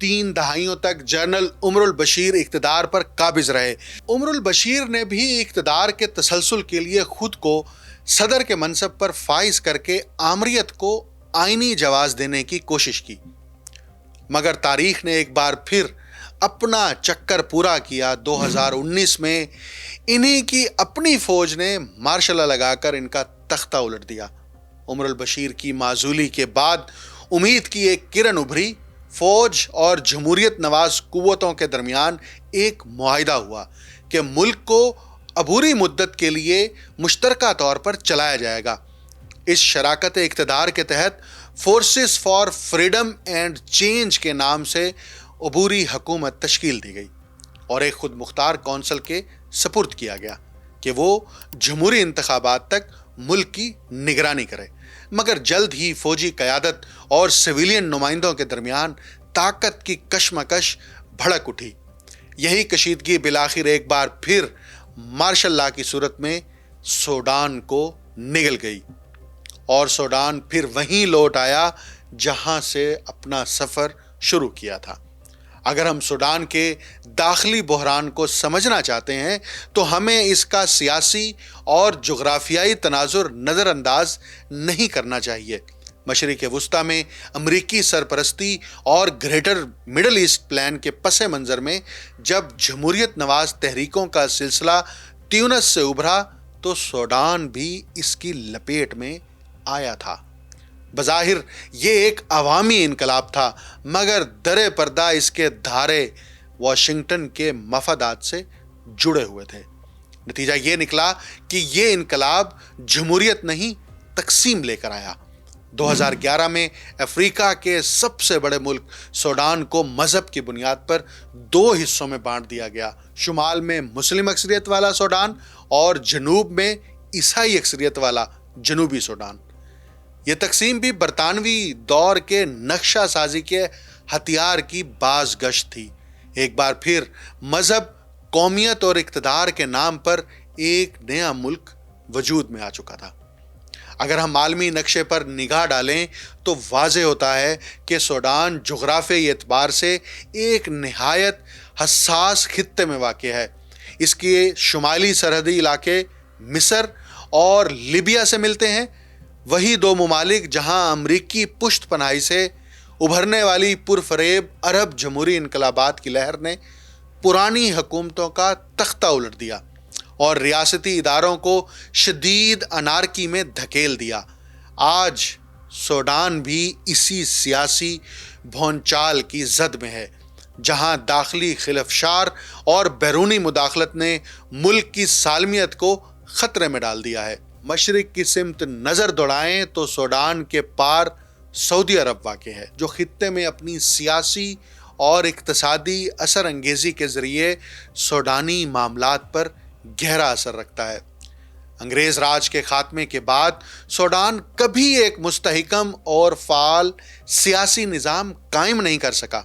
3 دہائیوں تک جنرل عمر البشیر اقتدار پر قابض رہے۔ عمر البشیر نے بھی اقتدار کے تسلسل کے لیے خود کو صدر کے منصب پر فائز کر کے آمریت کو آئینی جواز دینے کی کوشش کی، مگر تاریخ نے ایک بار پھر اپنا چکر پورا کیا۔ 2019 میں انہی کی اپنی فوج نے مارشل لا لگا کر ان کا تختہ الٹ دیا۔ عمر البشیر کی معزولی کے بعد امید کی ایک کرن ابھری۔ فوج اور جمہوریت نواز قوتوں کے درمیان ایک معاہدہ ہوا کہ ملک کو عبوری مدت کے لیے مشترکہ طور پر چلایا جائے گا۔ اس شراکت اقتدار کے تحت forces for freedom and change کے نام سے عبوری حکومت تشکیل دی گئی اور ایک خود مختار کونسل کے سپرد کیا گیا کہ وہ جمہوری انتخابات تک ملک کی نگرانی کرے، مگر جلد ہی فوجی قیادت اور سویلین نمائندوں کے درمیان طاقت کی کشمکش بھڑک اٹھی۔ یہی کشیدگی بالآخر ایک بار پھر مارشل لا کی صورت میں سوڈان کو نگل گئی اور سوڈان پھر وہیں لوٹ آیا جہاں سے اپنا سفر شروع کیا تھا۔ اگر ہم سوڈان کے داخلی بحران کو سمجھنا چاہتے ہیں تو ہمیں اس کا سیاسی اور جغرافیائی تناظر نظر انداز نہیں کرنا چاہیے۔ مشرق وسطیٰ میں امریکی سرپرستی اور گریٹر مڈل ایسٹ پلان کے پس منظر میں جب جمہوریت نواز تحریکوں کا سلسلہ تیونس سے ابھرا تو سوڈان بھی اس کی لپیٹ میں آیا تھا۔ بظاہر یہ ایک عوامی انقلاب تھا، مگر درِ پردہ اس کے دھارے واشنگٹن کے مفادات سے جڑے ہوئے تھے۔ نتیجہ یہ نکلا کہ یہ انقلاب جمہوریت نہیں، تقسیم لے کر آیا۔ 2011 میں افریقہ کے سب سے بڑے ملک سوڈان کو مذہب کی بنیاد پر 2 حصوں میں بانٹ دیا گیا، شمال میں مسلم اکثریت والا سوڈان اور جنوب میں عیسائی اکثریت والا جنوبی سوڈان۔ یہ تقسیم بھی برطانوی دور کے نقشہ سازی کے ہتھیار کی باز گشت تھی۔ ایک بار پھر مذہب، قومیت اور اقتدار کے نام پر ایک نیا ملک وجود میں آ چکا تھا۔ اگر ہم عالمی نقشے پر نگاہ ڈالیں تو واضح ہوتا ہے کہ سوڈان جغرافیائی اعتبار سے ایک نہایت حساس خطے میں واقع ہے۔ اس کے شمالی سرحدی علاقے مصر اور لیبیا سے ملتے ہیں، وہی 2 ممالک جہاں امریکی پشت پناہی سے ابھرنے والی پرفریب عرب جمہوری انقلابات کی لہر نے پرانی حکومتوں کا تختہ الٹ دیا اور ریاستی اداروں کو شدید انارکی میں دھکیل دیا۔ آج سوڈان بھی اسی سیاسی بھونچال کی زد میں ہے، جہاں داخلی خلفشار اور بیرونی مداخلت نے ملک کی سالمیت کو خطرے میں ڈال دیا ہے۔ مشرق کی سمت نظر دوڑائیں تو سوڈان کے پار سعودی عرب واقع ہے، جو خطے میں اپنی سیاسی اور اقتصادی اثر انگیزی کے ذریعے سوڈانی معاملات پر گہرا اثر رکھتا ہے۔ انگریز راج کے خاتمے کے بعد سوڈان کبھی ایک مستحکم اور فعال سیاسی نظام قائم نہیں کر سکا۔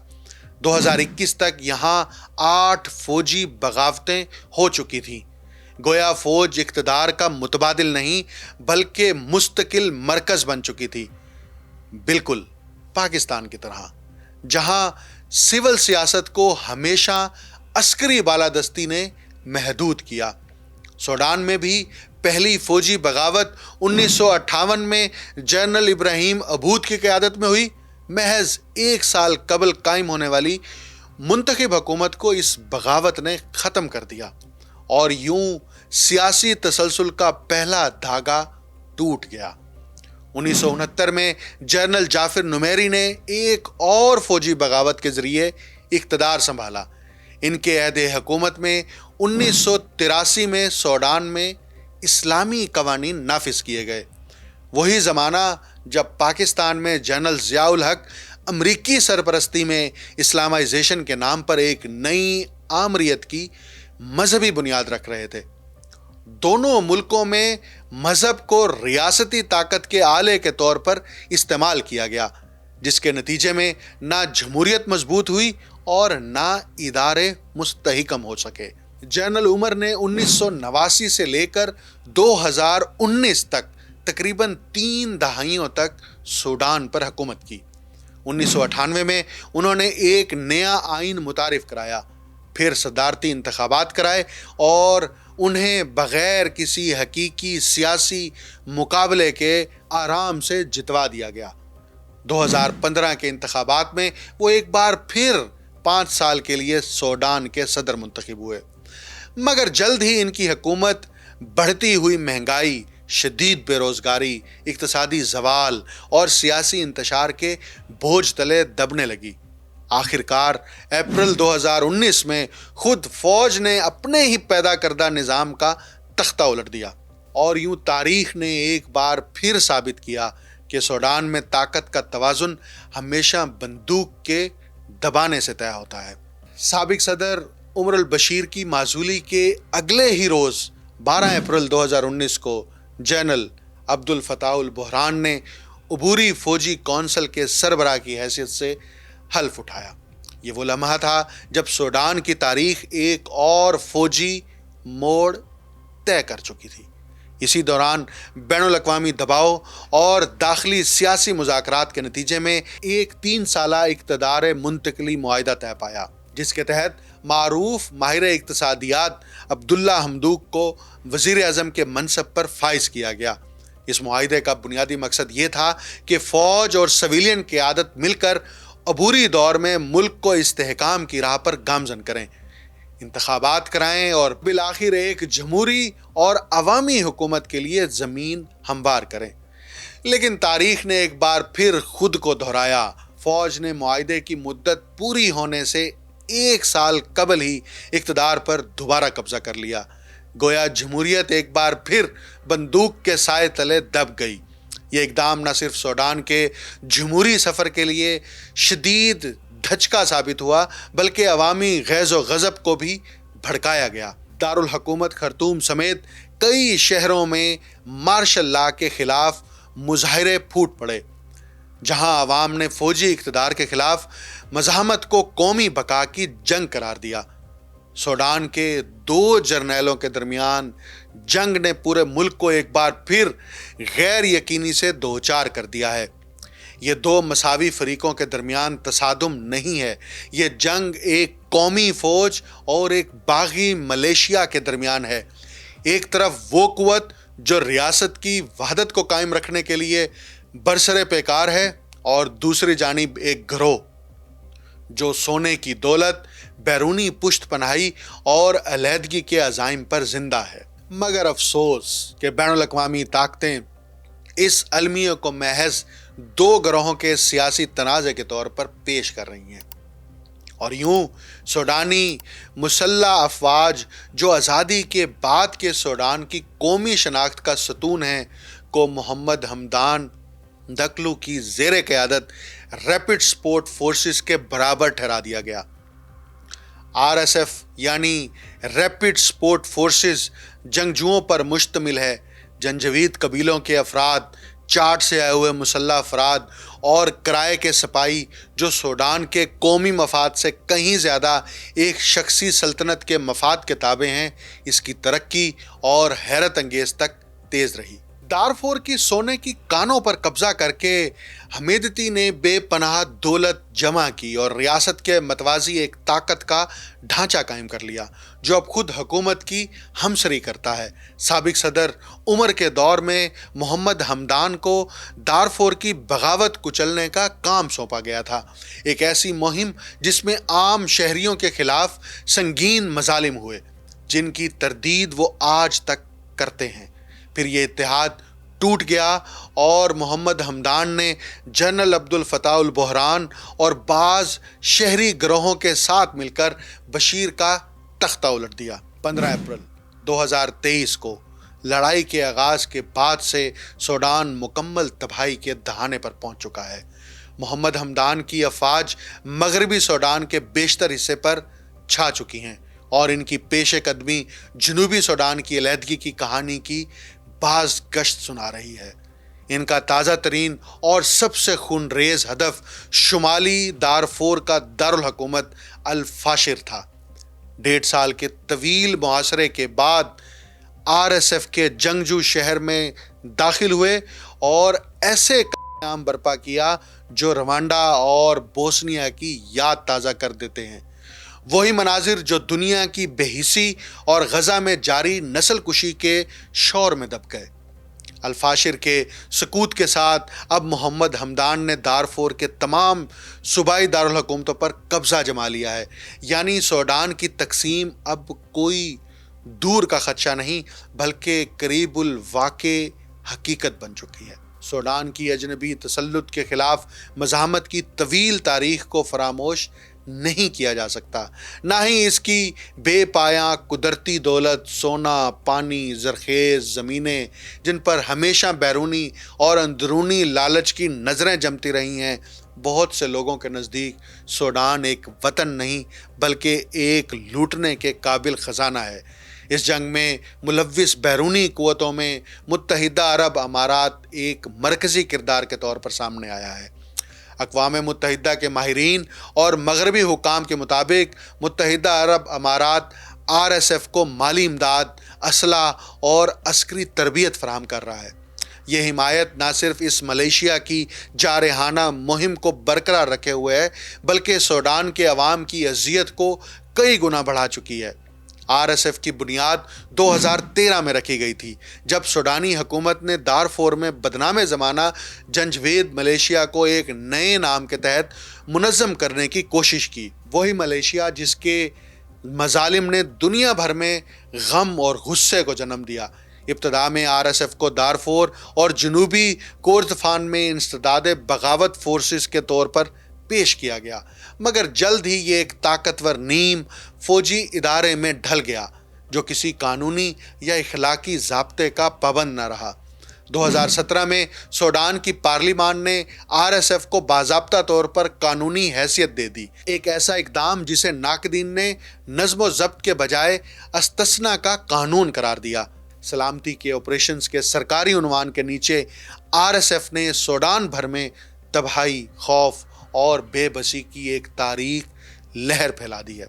2021 تک یہاں 8 فوجی بغاوتیں ہو چکی تھیں۔ گویا فوج اقتدار کا متبادل نہیں بلکہ مستقل مرکز بن چکی تھی، بالکل پاکستان کی طرح، جہاں سول سیاست کو ہمیشہ عسکری بالادستی نے محدود کیا۔ سوڈان میں بھی پہلی فوجی بغاوت 1958 میں جنرل ابراہیم ابوت کی قیادت میں ہوئی۔ محض 1 سال قبل قائم ہونے والی منتخب حکومت کو اس بغاوت نے ختم کر دیا اور یوں سیاسی تسلسل کا پہلا دھاگا ٹوٹ گیا۔ 1969 میں جنرل جعفر نمیری نے ایک اور فوجی بغاوت کے ذریعے اقتدار سنبھالا۔ ان کے عہد حکومت میں 1983 میں سوڈان میں اسلامی قوانین نافذ کیے گئے۔ وہی زمانہ جب پاکستان میں جنرل ضیاء الحق امریکی سرپرستی میں اسلامائزیشن کے نام پر ایک نئی آمریت کی مذہبی بنیاد رکھ رہے تھے۔ دونوں ملکوں میں مذہب کو ریاستی طاقت کے آلے کے طور پر استعمال کیا گیا، جس کے نتیجے میں نہ جمہوریت مضبوط ہوئی اور نہ ادارے مستحکم ہو سکے۔ جنرل عمر نے 1989 سے لے کر 2019 تک تقریباً 3 دہائیوں تک سوڈان پر حکومت کی۔ 1998 میں انہوں نے ایک نیا آئین متعارف کرایا، پھر صدارتی انتخابات کرائے اور انہیں بغیر کسی حقیقی سیاسی مقابلے کے آرام سے جتوا دیا گیا۔ 2015 کے انتخابات میں وہ ایک بار پھر 5 سال کے لیے سوڈان کے صدر منتخب ہوئے، مگر جلد ہی ان کی حکومت بڑھتی ہوئی مہنگائی، شدید بے روزگاری، اقتصادی زوال اور سیاسی انتشار کے بوجھ تلے دبنے لگی۔ آخرکار اپریل 2019 میں خود فوج نے اپنے ہی پیدا کردہ نظام کا تختہ الٹ دیا، اور یوں تاریخ نے ایک بار پھر ثابت کیا کہ سوڈان میں طاقت کا توازن ہمیشہ بندوق کے دبانے سے طے ہوتا ہے۔ سابق صدر عمر البشیر کی معزولی کے اگلے ہی روز 12 اپریل 2019 کو جنرل عبد الفتاح البحران نے عبوری فوجی کونسل کے سربراہ کی حیثیت سے حلف اٹھایا۔ یہ وہ لمحہ تھا جب سوڈان کی تاریخ ایک اور فوجی موڑ طے کر چکی تھی۔ اسی دوران بین الاقوامی دباؤ اور داخلی سیاسی مذاکرات کے نتیجے میں ایک 3 سالہ اقتدار منتقلی معاہدہ طے پایا، جس کے تحت معروف ماہر اقتصادیات عبداللہ حمدوک کو وزیر اعظم کے منصب پر فائز کیا گیا۔ اس معاہدے کا بنیادی مقصد یہ تھا کہ فوج اور سویلین قیادت مل کر عبوری دور میں ملک کو استحکام کی راہ پر گامزن کریں، انتخابات کرائیں اور بالآخر ایک جمہوری اور عوامی حکومت کے لیے زمین ہموار کریں۔ لیکن تاریخ نے ایک بار پھر خود کو دہرایا۔ فوج نے معاہدے کی مدت پوری ہونے سے 1 سال قبل ہی اقتدار پر دوبارہ قبضہ کر لیا، گویا جمہوریت ایک بار پھر بندوق کے سائے تلے دب گئی۔ یہ اقدام نہ صرف سوڈان کے جمہوری سفر کے لیے شدید دھچکا ثابت ہوا، بلکہ عوامی غیظ و غضب کو بھی بھڑکایا گیا۔ دارالحکومت خرطوم سمیت کئی شہروں میں مارشل لا کے خلاف مظاہرے پھوٹ پڑے، جہاں عوام نے فوجی اقتدار کے خلاف مزاحمت کو قومی بقا کی جنگ قرار دیا۔ سوڈان کے 2 جرنیلوں کے درمیان جنگ نے پورے ملک کو ایک بار پھر غیر یقینی سے دوچار کر دیا ہے۔ یہ 2 مساوی فریقوں کے درمیان تصادم نہیں ہے، یہ جنگ ایک قومی فوج اور ایک باغی ملیشیا کے درمیان ہے۔ ایک طرف وہ قوت جو ریاست کی وحدت کو قائم رکھنے کے لیے برسر پیکار ہے، اور دوسری جانب ایک گروہ جو سونے کی دولت، بیرونی پشت پناہی اور علیحدگی کے عزائم پر زندہ ہے۔ مگر افسوس کہ بین الاقوامی طاقتیں اس المیہ کو محض 2 گروہوں کے سیاسی تنازع کے طور پر پیش کر رہی ہیں، اور یوں سوڈانی مسلح افواج جو آزادی کے بعد کے سوڈان کی قومی شناخت کا ستون ہیں کو محمد حمدان دگلو کی زیر قیادت ریپڈ سپورٹ فورسز کے برابر ٹھہرا دیا گیا۔ RSF یعنی ریپڈ سپورٹ فورسز جنگجوؤں پر مشتمل ہے، جنجوید قبیلوں کے افراد، چاڈ سے آئے ہوئے مسلح افراد اور کرائے کے سپاہی جو سوڈان کے قومی مفاد سے کہیں زیادہ ایک شخصی سلطنت کے مفاد کے تابع ہیں۔ اس کی ترقی اور حیرت انگیز تک تیز رہی۔ دارفور کی سونے کی کانوں پر قبضہ کر کے حمیدتی نے بے پناہ دولت جمع کی اور ریاست کے متوازی ایک طاقت کا ڈھانچہ قائم کر لیا جو اب خود حکومت کی ہمسری کرتا ہے۔ سابق صدر عمر کے دور میں محمد حمدان کو دارفور کی بغاوت کچلنے کا کام سونپا گیا تھا، ایک ایسی مہم جس میں عام شہریوں کے خلاف سنگین مظالم ہوئے جن کی تردید وہ آج تک کرتے ہیں۔ پھر یہ اتحاد ٹوٹ گیا اور محمد حمدان نے جنرل عبد الفتاح البحران اور بعض شہری گروہوں کے ساتھ مل کر بشیر کا تختہ الٹ دیا۔ 15 اپریل 2023 کو لڑائی کے آغاز کے بعد سے سوڈان مکمل تباہی کے دہانے پر پہنچ چکا ہے۔ محمد حمدان کی افواج مغربی سوڈان کے بیشتر حصے پر چھا چکی ہیں اور ان کی پیش قدمی جنوبی سوڈان کی علیحدگی کی کہانی کی باز گشت سنا رہی ہے۔ ان کا تازہ ترین اور سب سے خونریز ہدف شمالی دارفور کا دارالحکومت الفاشر تھا۔ 1.5 سال کے طویل محاصرے کے بعد RSF کے جنگجو شہر میں داخل ہوئے اور ایسے قیام برپا کیا جو روانڈا اور بوسنیا کی یاد تازہ کر دیتے ہیں، وہی مناظر جو دنیا کی بے حسی اور غزہ میں جاری نسل کشی کے شور میں دب گئے۔ الفاشر کے سقوط کے ساتھ اب محمد حمدان نے دارفور کے تمام صوبائی دارالحکومتوں پر قبضہ جما لیا ہے، یعنی سوڈان کی تقسیم اب کوئی دور کا خدشہ نہیں بلکہ قریب الواقع حقیقت بن چکی ہے۔ سوڈان کی اجنبی تسلط کے خلاف مزاحمت کی طویل تاریخ کو فراموش نہیں کیا جا سکتا، نہ ہی اس کی بے پایاں قدرتی دولت، سونا، پانی، زرخیز زمینیں جن پر ہمیشہ بیرونی اور اندرونی لالچ کی نظریں جمتی رہی ہیں۔ بہت سے لوگوں کے نزدیک سوڈان ایک وطن نہیں بلکہ ایک لوٹنے کے قابل خزانہ ہے۔ اس جنگ میں ملوث بیرونی قوتوں میں متحدہ عرب امارات ایک مرکزی کردار کے طور پر سامنے آیا ہے۔ اقوام متحدہ کے ماہرین اور مغربی حکام کے مطابق متحدہ عرب امارات RSF کو مالی امداد، اسلحہ اور عسکری تربیت فراہم کر رہا ہے۔ یہ حمایت نہ صرف اس ملیشیا کی جارحانہ مہم کو برقرار رکھے ہوئے ہے بلکہ سوڈان کے عوام کی اذیت کو کئی گنا بڑھا چکی ہے۔ RSF کی بنیاد 2013 میں رکھی گئی تھی، جب سوڈانی حکومت نے دارفور میں بدنام زمانہ جنجوید ملیشیا کو ایک نئے نام کے تحت منظم کرنے کی کوشش کی۔ وہی ملیشیا جس کے مظالم نے دنیا بھر میں غم اور غصے کو جنم دیا۔ ابتدا میں RSF کو دارفور اور جنوبی کوردفان میں انسداد بغاوت فورسز کے طور پر پیش کیا گیا، مگر جلد ہی یہ ایک طاقتور نیم فوجی ادارے میں ڈھل گیا جو کسی قانونی یا اخلاقی ضابطے کا پابند نہ رہا۔ 2017 میں سوڈان کی پارلیمان نے RSF کو باضابطہ طور پر قانونی حیثیت دے دی، ایک ایسا اقدام جسے ناقدین نے نظم و ضبط کے بجائے استثناء کا قانون قرار دیا۔ سلامتی کے آپریشنز کے سرکاری عنوان کے نیچے RSF نے سوڈان بھر میں تباہی، خوف اور بے بسی کی ایک تاریخ لہر پھیلا دی ہے۔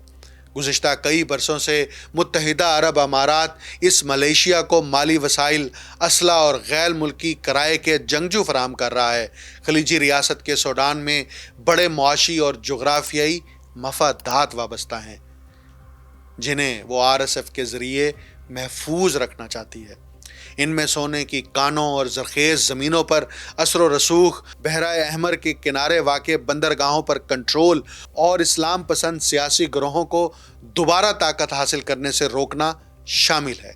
گزشتہ کئی برسوں سے متحدہ عرب امارات اس ملیشیا کو مالی وسائل، اسلحہ اور غیر ملکی کرائے کے جنگجو فراہم کر رہا ہے۔ خلیجی ریاست کے سوڈان میں بڑے معاشی اور جغرافیائی مفادات وابستہ ہیں جنہیں وہ RSF کے ذریعے محفوظ رکھنا چاہتی ہے۔ ان میں سونے کی کانوں اور زرخیز زمینوں پر اثر و رسوخ، بحیرہ احمر کے کنارے واقع بندرگاہوں پر کنٹرول اور اسلام پسند سیاسی گروہوں کو دوبارہ طاقت حاصل کرنے سے روکنا شامل ہے۔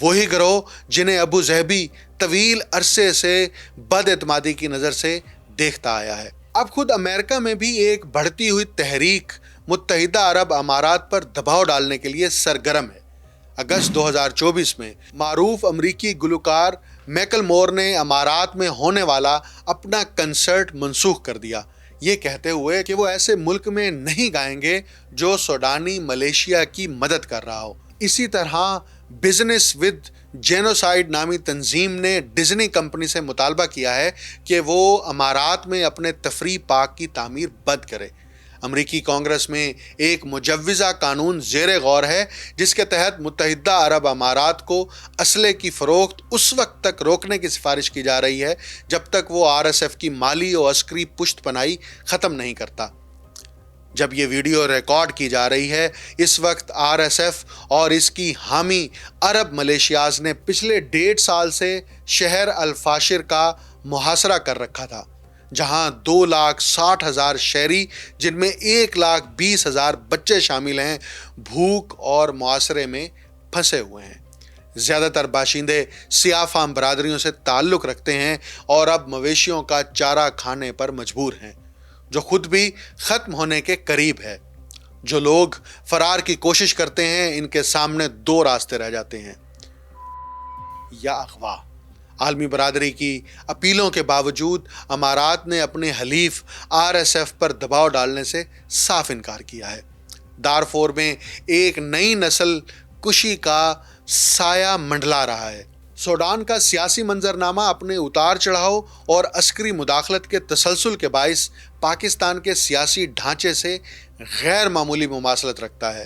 وہی گروہ جنہیں ابو ظہبی طویل عرصے سے بد اعتمادی کی نظر سے دیکھتا آیا ہے۔ اب خود امریکہ میں بھی ایک بڑھتی ہوئی تحریک متحدہ عرب امارات پر دباؤ ڈالنے کے لیے سرگرم ہے۔ اگست 2024 میں معروف امریکی گلوکار میکل مور نے امارات میں ہونے والا اپنا کنسرٹ منسوخ کر دیا، یہ کہتے ہوئے کہ وہ ایسے ملک میں نہیں گائیں گے جو سوڈانی ملیشیا کی مدد کر رہا ہو۔ اسی طرح بزنس ود جینوسائیڈ نامی تنظیم نے ڈزنی کمپنی سے مطالبہ کیا ہے کہ وہ امارات میں اپنے تفریح پارک کی تعمیر بند کرے۔ امریکی کانگریس میں ایک مجوزہ قانون زیر غور ہے جس کے تحت متحدہ عرب امارات کو اسلحے کی فروخت اس وقت تک روکنے کی سفارش کی جا رہی ہے جب تک وہ RSF کی مالی اور عسکری پشت پناہی ختم نہیں کرتا۔ جب یہ ویڈیو ریکارڈ کی جا رہی ہے اس وقت RSF اور اس کی حامی عرب ملیشیاز نے پچھلے 1.5 سال سے شہر الفاشر کا محاصرہ کر رکھا تھا، جہاں 2,60,000 شہری جن میں 1,20,000 بچے شامل ہیں بھوک اور معاشرے میں پھنسے ہوئے ہیں۔ زیادہ تر باشندے سیاہ فام برادریوں سے تعلق رکھتے ہیں اور اب مویشیوں کا چارہ کھانے پر مجبور ہیں، جو خود بھی ختم ہونے کے قریب ہے۔ جو لوگ فرار کی کوشش کرتے ہیں ان کے سامنے 2 راستے رہ جاتے ہیں: یا اغوا۔ عالمی برادری کی اپیلوں کے باوجود امارات نے اپنے حلیف RSF پر دباؤ ڈالنے سے صاف انکار کیا ہے۔ دارفور میں ایک نئی نسل کشی کا سایہ منڈلا رہا ہے۔ سوڈان کا سیاسی منظرنامہ اپنے اتار چڑھاؤ اور عسکری مداخلت کے تسلسل کے باعث پاکستان کے سیاسی ڈھانچے سے غیر معمولی مماثلت رکھتا ہے۔